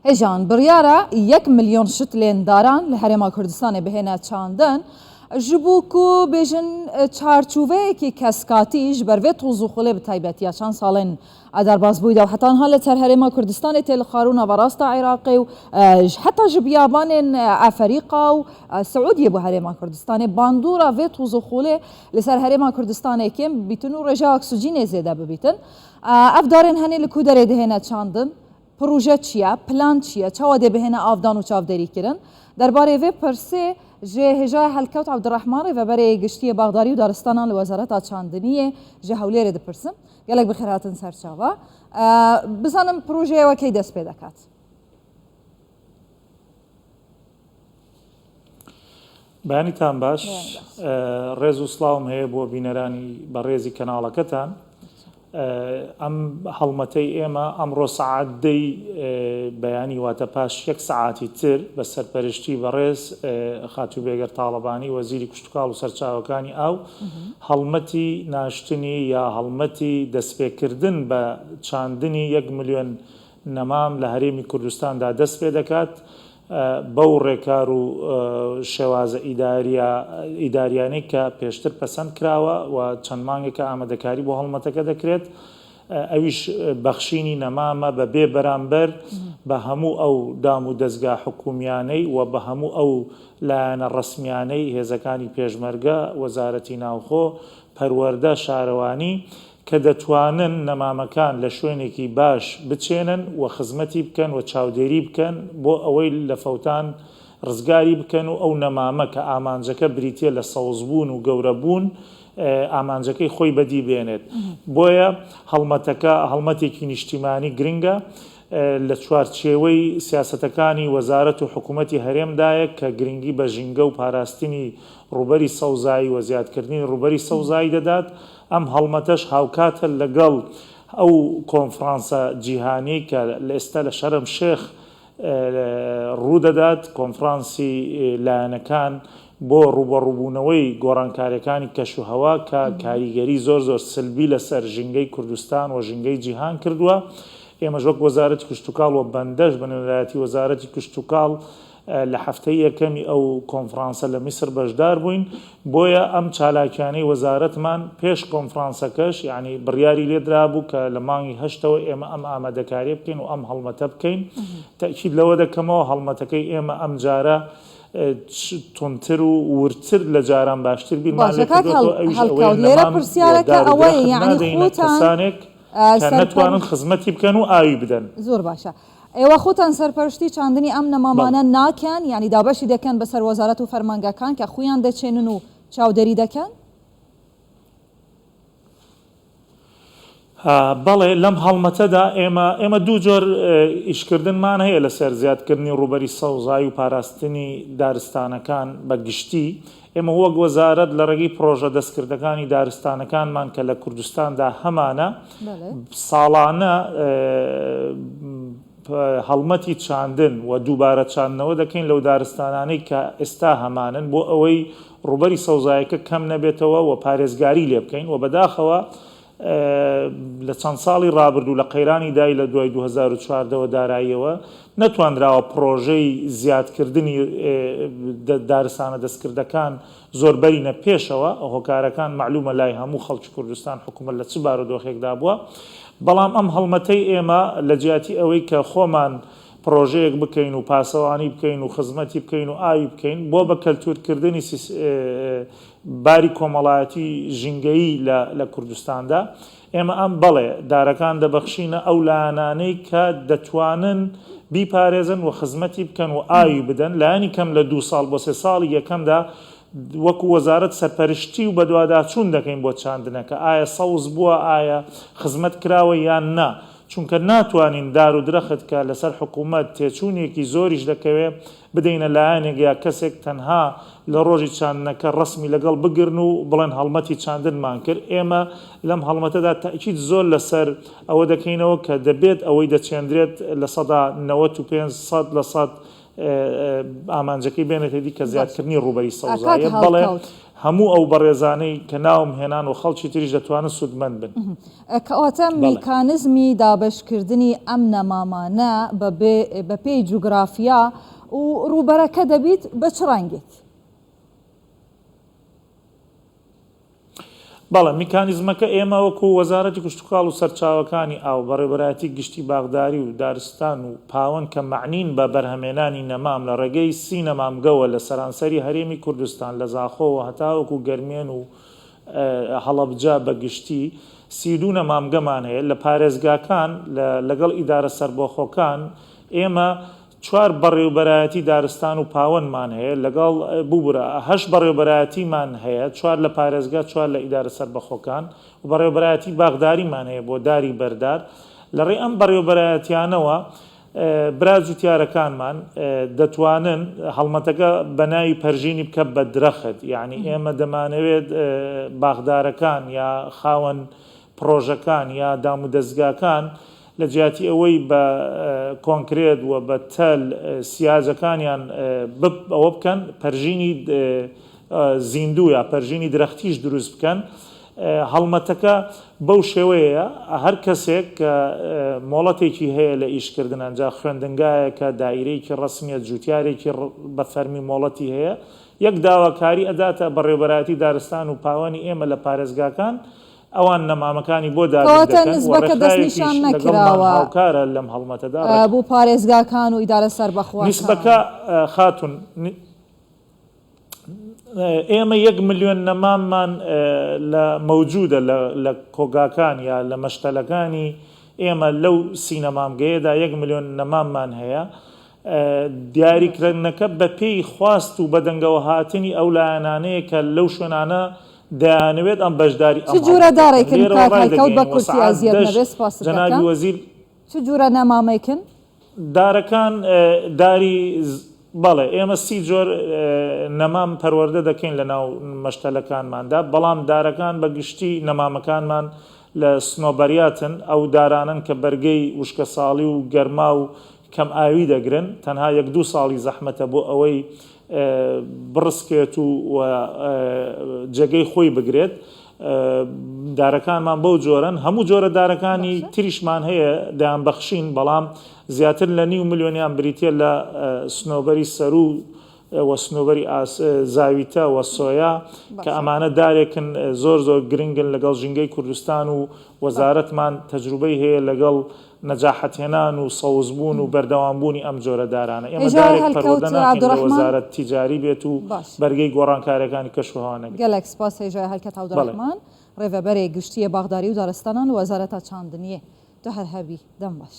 هێژان بڕیارە 1 ملیۆن شت لێنداران لە هەرێما کوردستانی بهێنە چاندن ji bo ku bêjin çarçûveyekî keskatî ji ber vê tozûxulê bi taybetiya çend salên derbasbûyî de hetan ha li ser herêma Kurdistanê tê li xarûna verasta Iraqê û heta ji biyabanên Efrîqa û Siûdiyê bû herêma Kurdistanê bandora vê tozûxulê li ser herêma Kurdistanê kêm bibîtin û reja oksîjînê zêde bibîtin. Ev darên henê li ku derê dihêne çandin, proje çi ye, plan çi ye, çawa dê bihêne avdan û çavderîkirin. Derbarê vê pirsê ji hêjaya Helkewt Abdurrehman Rêveberê Giştiyê Baxdarî û Daristanan li Wezareta Çandiniyê ji Hewlêrê dipirsim. Gelek bi xêr hatin serçava. Bizanim projeyê wekî dest pê dikat. بەیانیتان باش ڕێز و سڵاوم هەیە بۆ بینەرانی بەڕێزی کەناڵەکەتان. ئەم هەڵمەتەی ئێمە ئەمڕۆ سەعات دەی بەیانی واتە پاش 1 سەعاتی تر بە سەرپەرشتی بەڕێز خاتوو بێگەر تاڵەبانی وەزیری کوشتتوکاڵ و سەرچاوەکانی ئاو هەڵمەتی ناشتنی یا هەڵمەتی دەستپێکردن بە چاندنی 1 ملیۆن نەمام لە هەرێمی کوردستاندا دەست پێ دەکات. بەو ڕێکار و شێوازە ئیداریانەی کە پێشتر پەسەند کراوە و چەند مانگێکە ئامادەکاری بۆ هەڵمەتەکە دەکرێت. ئەویش بەخشینی نەمامە بە بێ بەرامبەر بە هەموو ئەو دام و دەستگا حکومیانەی و بە هەموو ئەو لایەنە ڕسمیانەی هێزەکانی پێشمەرگە وەزارەتی ناوخۆ پەروەردە شارەوانی کە دەتوانن نەمامەکان لە شوێنێکی باش بچێنن و خزمەتی بکەن و چاودێری بکەن بۆ ئەوەی لە فەوتان ڕزگاری بکەن و ئەو نەمامە کە ئامانجەکە بریتە لە سەوزبوون و گەورەبوون ئامانجەکەی خۆی بەدی بێنێت. بۆیە هەڵمەتێکی نیشتیمانی گرنگە لە چوارچێوەی سیاسەتەکانی وەزارەت و حکوومەتی هەرێمدایە کە گرنگی بە ژینگە و پاراستنی ڕوبەری سەوزایی و زیادکردنی ڕوبەری سەوزایی دەدات. ئەم هەڵمەتەش هاوکاتە لەگەڵ ئەو کۆنفرانسە جیهانی کە لە ئێستا لە شەرم شێخ ڕوودەدات، کۆنفرانسی لایەنەکان بۆ ڕوبەڕووبوونەوەی گۆڕانکاریەکانی کەشوهەوا کە کاریگەری زۆر سلبی لەسەر ژینگەی کوردستان و ژینگەی جیهان کردووە. ئێمە وەک وەزارەتی کوشتتوکاڵ و بەندەش بە نێودارەتی وەزارەتی کوشتتوکاڵ لە هەفتەی یەکەمی ئەو کۆنفرانسە لە میسر بەشدار بووین. بۆیە ئەم چالاکیانەی وەزارەتمان پێش کۆنفرانسەکەش یعنی بڕیاری لێدرا بوو کە لە مانگی هەشتەوە ئێمە ئەم ئامادەکاری بکەین و ئەم هەڵمەتە بکەین. تەکید لەوە دەکەمەوە هەڵمەتەکەی ئێمە ئەم جارە تونتر و ورتر لە جاران باشتر بیرمان لێرە پرسیارەکە ئەوەیە یعنی کەسانێک کە نەتوانن خزمەتی بکەن و ئاوی بدەن. زۆر باشە. ئێوە خۆتان سەرپەرشتی چاندنی ئەم نەمامانە ناکەن یعنی دابەشی دەکەن بەسەر وەزارەت و فەرمانگەکان کە خۆیان دەچێنن و چاودێری دەکەن؟ بەڵێ لەم هەڵمەتەدا ئێمە دوو جۆر ئیشکردنمان هەیە لەسەر زیادکردنی ڕوبەری سەوزایی و پاراستنی دارستانەکان بە گشتی. ئێمە وەک وەزارەت لە ڕێگەی پرۆژە دەستکردەکانی دارستانەکانمان کە لە کوردستاندا هەمانە ساڵانە هەڵمەتی چاندن و دووبارە چاندنەوە دەکەین لەو دارستانانەی کە ئێستا هەمانن بۆ ئەوەی ڕوبەری سەوزایەکە کەم نەبێتەوە و پارێزگاری لێ بکەین و بەداخەوە لە چەند ساڵی ڕابردوو لە قەیرانی دای لە دوای 2014 داراییەوە نەتوانراوە پرۆژەی زیادکردنی دارستانە دەستکردەکان زۆربەرینە پێشەوە. هۆکارەکان معلومە لای هەموو خەڵکی کوردستان حکوومەت لە چ بارودۆخێکدا بووە. بەڵام ئەم هەڵمەتەی ئێمە لە جیاتی ئەوەی کە خۆمان پرۆژەیەک بکەین و پاسەوانی بکەین و خزمەتی بکەین و ئاوی بکەین بۆ بە کەلتورکردنی باری کۆمەڵایەتی ژینگەیی لە کوردستاندا ئێمە ئەم بەڵێ دارەکان دەبەخشینە ئەو لایەنانەی کە دەتوانن بیپارێزن و خزمەتی بکەن و ئاوی بدەن. لایەنی کەم لە 2 ساڵ بۆ 3 ساڵی یەکەمدا وەکو وەزارەت سەرپەرشتی و بەدواداچوون دەکەین بۆ چاندنەکە ئایا سەوز بووە، ئایا خزمەت کراوە یان نا، چونکە ناتوانین دار و درەخت کە لەسەر حکوومەت تێچوونێکی زۆریش دەکەوێت بدەینە لایەنێک یا کەسێک تەنها لە ڕۆژی چاندنەکە ڕسمی لەگەڵ بگرن و بڵێن هەڵمەتی چاندنمان کرد. ئێمە لەم هەڵمەتەدا تاکید زۆر لەسەر ئەوە دەکەینەوە کە دەبێت ئەوەی دەچێندرێت لە 95% ئامانجەکەی بێنێتێتی کە زیادکردنی ڕوبەری ئاکات سەوزایە هەڵکەوت. بەڵێ هەموو ئەو بەڕێزانەی کە ناوم هێنان و خەڵکی تریش دەتوانن سوودمەند بن. کەواتە میکانزمی دابشکردنی ئەم نەمامانە بە پێی جوگرافیا و ڕوبەرەکە دەبیت بە چ ڕەنگێک؟ بەڵێ میکانیزمەکە ئێمە وەکو وەزارەتی کشتتوکاڵ و سەرچاوەکانی ئاو بەڕێبەرایەتی گشتی باغداری و دارستان و پاوەن کە معنین بە بەرهەمێنانی نەمام لە ڕێگەی سی نەمامگەوە لە سەرانسەری هەرێمی کوردستان لە زاخۆوە هەتاوەکو گەرمێن و هەڵەبجا بە گشتی 32 نەمامگەمان هەیە لە پارێزگاکان لەگەڵ ئیدارە سەربەخۆکان ئێمە 4 بەڕێوبەرایەتی دارستان و پاوەنمان هەیە لەگەڵ بووبرە 8 بەڕێوبەرایەتیمان هەیە 4 لە پارێزگا 4 لە ئیدارە سەربەخۆکان و بەڕێوبەرایەتی باغداریمان هەیە بۆ داری بەردار لەڕێ ئەم بەڕێوبەرایەتیانەوە برا جوتیارەکانمان دەتوانن هەڵمەتەکە بە ناوی پەرژینی بکە بە درەخت یعنی ئێمە دەمانەوێت باغدارەکان یا خاوەن پرۆژەکان یا دام و دەستگاکان لە جیاتی ئەوەی بە کۆنکرێت و بە تەل سیاجەکانیان ئەوە بکەن پەرژینی زیندوو یا پەرژینی درەختیش دروست بکەن هەڵمەتەکە بەو شێوەیە هەر کەسێک کە مۆڵەتێکی هەیە لە ئیشکردن ئەنجا خوێندنگایەکە دایرەیەکی ڕسمیە جوتیارێکی بە فەرمی مۆڵەتی هەیە یەک داواکاری ئەداتە بەڕێوەبەرایەتی دارستان و پاوەنی ئێمە لە پارێزگاکان ئەوان نەمامەکانی بۆ نسبەکە دەستنیشان نەکراوە هاوکارە لەم هەڵمەتەدا بۆ پارێزگاکان و ئیدارە سەربەخۆ نسبەکە خاتون ئێمە 1 ملیۆن نەماممان لە مەوجودە لە کۆگاکان یا لە مەشتەلەکانی ئێمە لەو سینەمامگەیەدا 1 ملیۆن نەماممان هەیە دیاریکردنەکە بە پێی خواست و بەدەنگەوە هاتنی ئەو لایەنانەیە کە لەو شوێنانە دەیانەوێت ئەم بەشداری چ جورە دارێکن کات بە کورتی ئازیەت نەبێت سپاس جەنابی وەزیر چ جورە نەمامەیکن دارەکان داری بەڵێ ئێمە 30 جۆر نەمام پەروەردە دەکەین لە ناو مەشتەلەکانماندا بەڵام دارەکان بە گشتی نەمامەکانمان لە سنۆبەریاتن ئەو دارانن کە بەرگەی وشکە ساڵی و گەرما و کەم ئاوی دەگرن تەنها 1-2 ساڵی زەحمەتە بۆ ئەوەی بڕسکێت و جێگەی خۆی بگرێت دارەکانمان بەو جۆرن هەموو جۆرە دارەکانی تریشمان هەیە دەیان بەخشین بەڵام زیاتر لە 9 ملیۆنیان بریتە لە سنۆبەری سەرو و سنۆبەری زاویتە و سۆیا کە ئەمانە دارێکن زۆر گرنگن لەگەڵ ژینگەی کوردستان و وەزارەتمان تەجروبەی هەیە لەگەڵ نەجاحەتهێنان و سەوزبوون و بەردەوامبوونی ئەم جۆرە دارانە ئێمە دارێک پەروەردە ناکەین لە وەزارەت تیجاری بێت و بەرگەی گۆڕانکاریەکانی کەشوهەوانە گەلێک سپاس هێژای هەلکەت عەبدوڕەحمان ڕێڤەبەرێک گشتیە باغداری و دارستانان و وەزارەتە چاندنیە تو هەر هەبی دەم باش